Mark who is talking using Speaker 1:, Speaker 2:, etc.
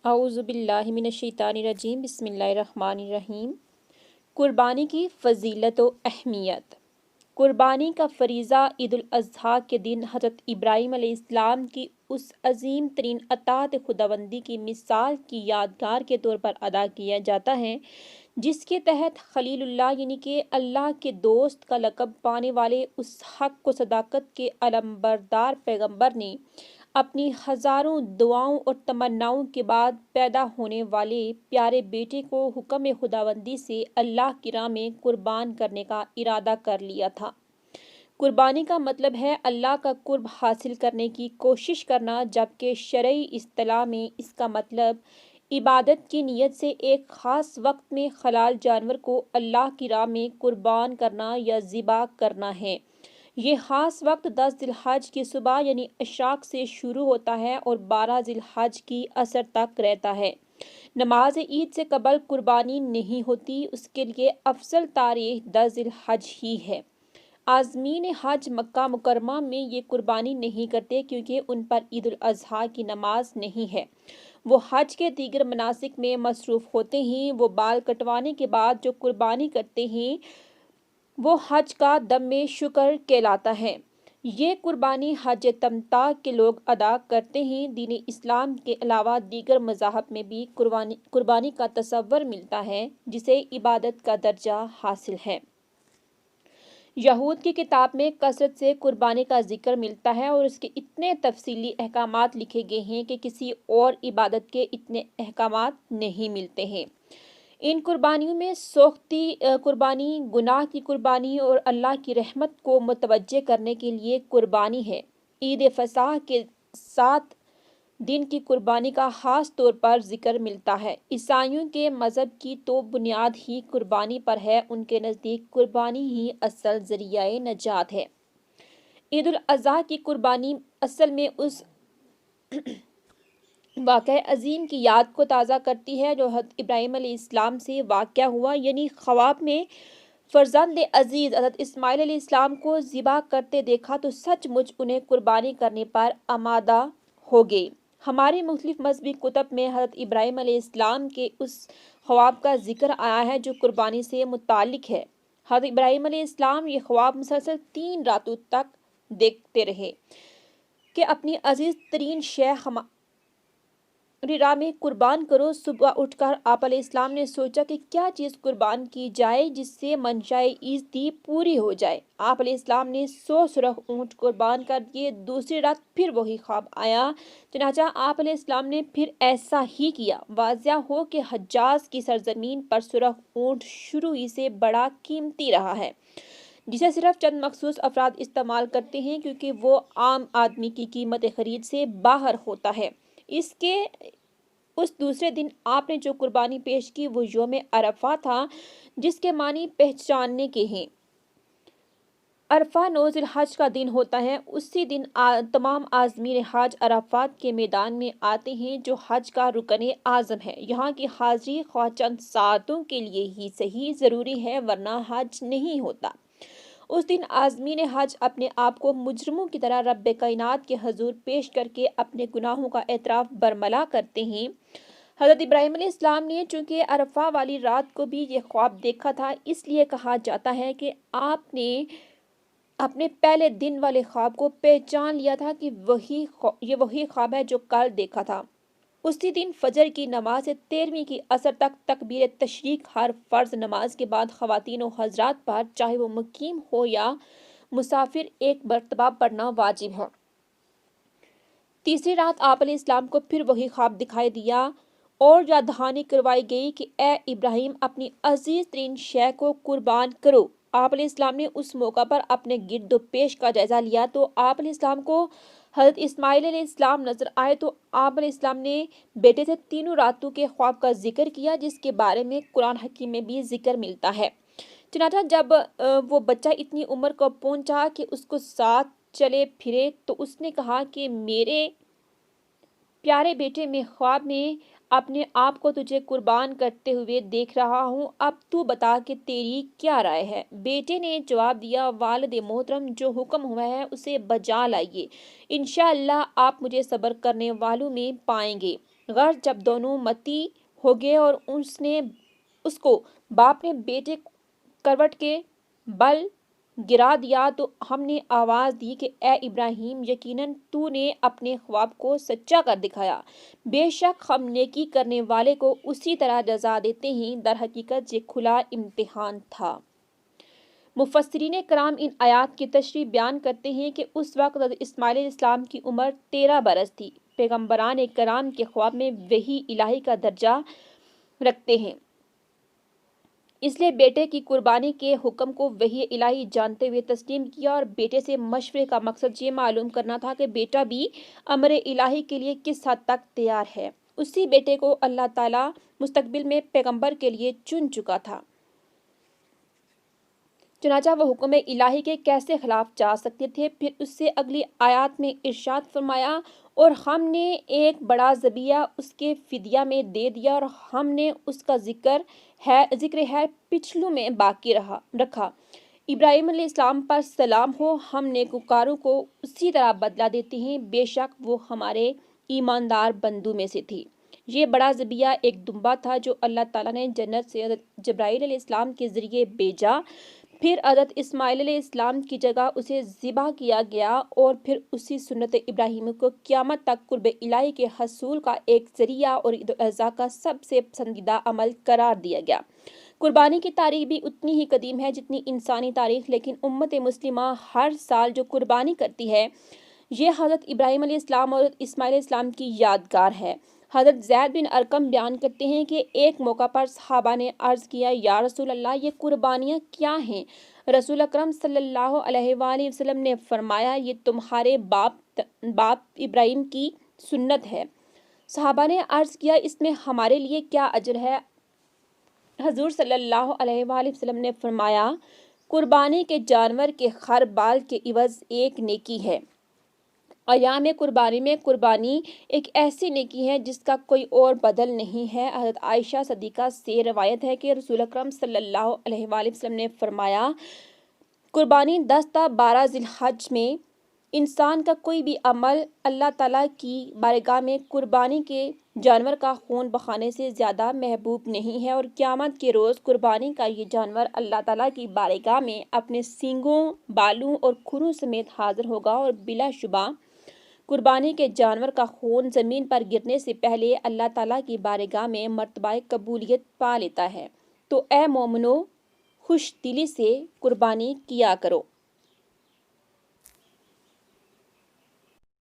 Speaker 1: اعوذ باللہ من الشیطان الرجیم، بسم اللہ الرحمن الرحیم۔ قربانی کی فضیلت و اہمیت۔ قربانی کا فریضہ عید الاضحیٰ کے دن حضرت ابراہیم علیہ السلام کی اس عظیم ترین اطاعت خداوندی کی مثال کی یادگار کے طور پر ادا کیا جاتا ہے، جس کے تحت خلیل اللہ یعنی کہ اللہ کے دوست کا لقب پانے والے اس حق و صداقت کے علمبردار پیغمبر نے اپنی ہزاروں دعاؤں اور تمناؤں کے بعد پیدا ہونے والے پیارے بیٹے کو حکم خداوندی سے اللہ کی راہ میں قربان کرنے کا ارادہ کر لیا تھا۔ قربانی کا مطلب ہے اللہ کا قرب حاصل کرنے کی کوشش کرنا، جبکہ شرعی اصطلاح میں اس کا مطلب عبادت کی نیت سے ایک خاص وقت میں حلال جانور کو اللہ کی راہ میں قربان کرنا یا ذبح کرنا ہے۔ یہ خاص وقت 10 ذی الحج کی صبح یعنی عشاق سے شروع ہوتا ہے اور 12 ذی الحج کی عصر تک رہتا ہے۔ نماز عید سے قبل قربانی نہیں ہوتی، اس کے لیے افضل تاریخ 10 ذی الحج ہی ہے۔ عازمین حج مکہ مکرمہ میں یہ قربانی نہیں کرتے کیونکہ ان پر عید الاضحیٰ کی نماز نہیں ہے۔ وہ حج کے دیگر مناسک میں مصروف ہوتے ہیں۔ وہ بال کٹوانے کے بعد جو قربانی کرتے ہیں وہ حج کا دم شکر کہلاتا ہے۔ یہ قربانی حج تمتع کے لوگ ادا کرتے ہیں۔ دین اسلام کے علاوہ دیگر مذاہب میں بھی قربانی کا تصور ملتا ہے، جسے عبادت کا درجہ حاصل ہے۔ یہود کی کتاب میں کثرت سے قربانی کا ذکر ملتا ہے اور اس کے اتنے تفصیلی احکامات لکھے گئے ہیں کہ کسی اور عبادت کے اتنے احکامات نہیں ملتے ہیں۔ ان قربانیوں میں سوختی قربانی، گناہ کی قربانی اور اللہ کی رحمت کو متوجہ کرنے کے لیے قربانی ہے۔ عید فصح کے 7 دن کی قربانی کا خاص طور پر ذکر ملتا ہے۔ عیسائیوں کے مذہب کی تو بنیاد ہی قربانی پر ہے، ان کے نزدیک قربانی ہی اصل ذریعہ نجات ہے۔ عید الاضحیٰ کی قربانی اصل میں اس واقعہ عظیم کی یاد کو تازہ کرتی ہے جو حضرت ابراہیم علیہ السلام سے واقع ہوا، یعنی خواب میں فرزند عزیز حضرت اسماعیل علیہ السلام کو ذبح کرتے دیکھا تو سچ مچ انہیں قربانی کرنے پر آمادہ ہو گئے۔ ہماری مختلف مذہبی کتب میں حضرت ابراہیم علیہ السلام کے اس خواب کا ذکر آیا ہے جو قربانی سے متعلق ہے۔ حضرت ابراہیم علیہ السلام یہ خواب مسلسل 3 راتوں تک دیکھتے رہے کہ اپنی عزیز ترین شے ہماری راہ میں قربان کرو۔ صبح اٹھ کر آپ علیہ السلام نے سوچا کہ کیا چیز قربان کی جائے جس سے منشائے ایزدی پوری ہو جائے۔ آپ علیہ السلام نے 100 سرخ اونٹ قربان کر دیے۔ دوسری رات پھر وہی خواب آیا، چنانچہ آپ علیہ السلام نے پھر ایسا ہی کیا۔ واضح ہو کہ حجاز کی سرزمین پر سرخ اونٹ شروع ہی سے بڑا قیمتی رہا ہے، جسے صرف چند مخصوص افراد استعمال کرتے ہیں کیونکہ وہ عام آدمی کی قیمت خرید سے باہر ہوتا ہے۔ اس دوسرے دن آپ نے جو قربانی پیش کی وہ یوم عرفہ تھا، جس کے معنی پہچاننے کے ہیں۔ عرفہ 9 ذی الحج کا دن ہوتا ہے۔ اسی دن تمام عازمین حج عرفات کے میدان میں آتے ہیں جو حج کا رکن اعظم ہے۔ یہاں کی حاضری خواہ چند ساعتوں کے لیے ہی صحیح ضروری ہے ورنہ حج نہیں ہوتا۔ اس دن عازمین حج اپنے آپ کو مجرموں کی طرح رب کائنات کے حضور پیش کر کے اپنے گناہوں کا اعتراف برملا کرتے ہیں۔ حضرت ابراہیم علیہ السلام نے چونکہ عرفہ والی رات کو بھی یہ خواب دیکھا تھا، اس لیے کہا جاتا ہے کہ آپ نے اپنے پہلے دن والے خواب کو پہچان لیا تھا کہ یہ وہی خواب ہے جو کل دیکھا تھا۔ اسی دن فجر کی نماز سے 13ویں کی عصر تک تکبیر تشریق ہر فرض نماز کے بعد خواتین و حضرات پر چاہے وہ مقیم ہو یا مسافر ایک مرتبہ پڑھنا واجب ہے۔ تیسری رات آپ علیہ السلام کو پھر وہی خواب دکھائی دیا اور یاد دہانی کروائی گئی کہ اے ابراہیم اپنی عزیز ترین شے کو قربان کرو۔ آپ علیہ السلام نے اس موقع پر اپنے گرد و پیش کا جائزہ لیا تو آپ علیہ السلام کو حضرت اسماعیل علیہ السلام نظر آئے تو آپ علیہ السلام نے بیٹے سے 3 راتوں کے خواب کا ذکر کیا، جس کے بارے میں قرآن حکیم میں بھی ذکر ملتا ہے۔ چنانچہ جب وہ بچہ اتنی عمر کو پہنچا کہ اس کو ساتھ چلے پھرے تو اس نے کہا کہ میرے پیارے بیٹے، میں خواب میں اپنے آپ کو تجھے قربان کرتے ہوئے دیکھ رہا ہوں، اب تو بتا کہ تیری کیا رائے ہے؟ بیٹے نے جواب دیا، والد محترم، جو حکم ہوا ہے اسے بجا لائیے، انشاءاللہ آپ مجھے صبر کرنے والوں میں پائیں گے۔ غرض جب دونوں متی ہو گئے اور اس کو باپ نے بیٹے کروٹ کے بل گرا دیا تو ہم نے آواز دی کہ اے ابراہیم، یقیناً تو نے اپنے خواب کو سچا کر دکھایا، بے شک ہم نیکی کرنے والے کو اسی طرح جزا دیتے ہیں، در حقیقت یہ کھلا امتحان تھا۔ مفسرین کرام ان آیات کی تشریح بیان کرتے ہیں کہ اس وقت حضرت اسماعیل علیہ السلام کی عمر 13 برس تھی۔ پیغمبران کرام کے خواب میں وحی الہی کا درجہ رکھتے ہیں، اس لیے بیٹے کی قربانی کے حکم کو وحی الہی جانتے ہوئے تسلیم کیا، اور بیٹے سے مشورے کا مقصد یہ معلوم کرنا تھا کہ بیٹا بھی امر الہی کے لیے کس حد تک تیار ہے۔ اسی بیٹے کو اللہ تعالیٰ مستقبل میں پیغمبر کے لیے چن چکا تھا، چنانچہ وہ حکم الہی کے کیسے خلاف جا سکتے تھے؟ پھر اس سے اگلی آیات میں ارشاد فرمایا، اور ہم نے ایک بڑا ذبیحہ اس کے فدیہ میں دے دیا، اور ہم نے اس کا ذکر ہے پچھلوں میں باقی رکھا۔ ابراہیم علیہ السلام پر سلام ہو، ہم نیکوکاروں کو اسی طرح بدلہ دیتے ہیں، بے شک وہ ہمارے ایماندار بندوں میں سے تھی۔ یہ بڑا ذبیحہ ایک دمبا تھا جو اللہ تعالیٰ نے جنت سے حضرت جبرائیل علیہ السلام کے ذریعے بھیجا، پھر حضرت اسماعیل علیہ السلام کی جگہ اسے ذبح کیا گیا، اور پھر اسی سنت ابراہیم کو قیامت تک قرب الہی کے حصول کا ایک ذریعہ اور عید الاضحیٰ کا سب سے پسندیدہ عمل قرار دیا گیا۔ قربانی کی تاریخ بھی اتنی ہی قدیم ہے جتنی انسانی تاریخ، لیکن امت مسلمہ ہر سال جو قربانی کرتی ہے، یہ حضرت ابراہیم علیہ السلام اور حضرت اسماعیل علیہ السلام کی یادگار ہے۔ حضرت زید بن ارقم بیان کرتے ہیں کہ ایک موقع پر صحابہ نے عرض کیا، یا رسول اللہ، یہ قربانیاں کیا ہیں؟ رسول اکرم صلی اللہ علیہ وآلہ وسلم نے فرمایا، یہ تمہارے باپ ابراہیم کی سنت ہے۔ صحابہ نے عرض کیا، اس میں ہمارے لیے کیا اجر ہے؟ حضور صلی اللہ علیہ وآلہ وسلم نے فرمایا، قربانی کے جانور کے خر بال کے عوض ایک نیکی ہے۔ ایام قربانی میں قربانی ایک ایسی نیکی ہے جس کا کوئی اور بدل نہیں ہے۔ حضرت عائشہ صدیقہ سے روایت ہے کہ رسول اکرم صلی اللہ علیہ وآلہ وسلم نے فرمایا، قربانی 10 تا 12 ذی الحج میں انسان کا کوئی بھی عمل اللہ تعالیٰ کی بارگاہ میں قربانی کے جانور کا خون بہانے سے زیادہ محبوب نہیں ہے، اور قیامت کے روز قربانی کا یہ جانور اللہ تعالیٰ کی بارگاہ میں اپنے سینگوں، بالوں اور کھروں سمیت حاضر ہوگا، اور بلا شبہ قربانی کے جانور کا خون زمین پر گرنے سے پہلے اللہ تعالیٰ کی بارگاہ میں مرتبہ قبولیت پا لیتا ہے۔ تو اے مومنو، خوش دلی سے قربانی کیا کرو۔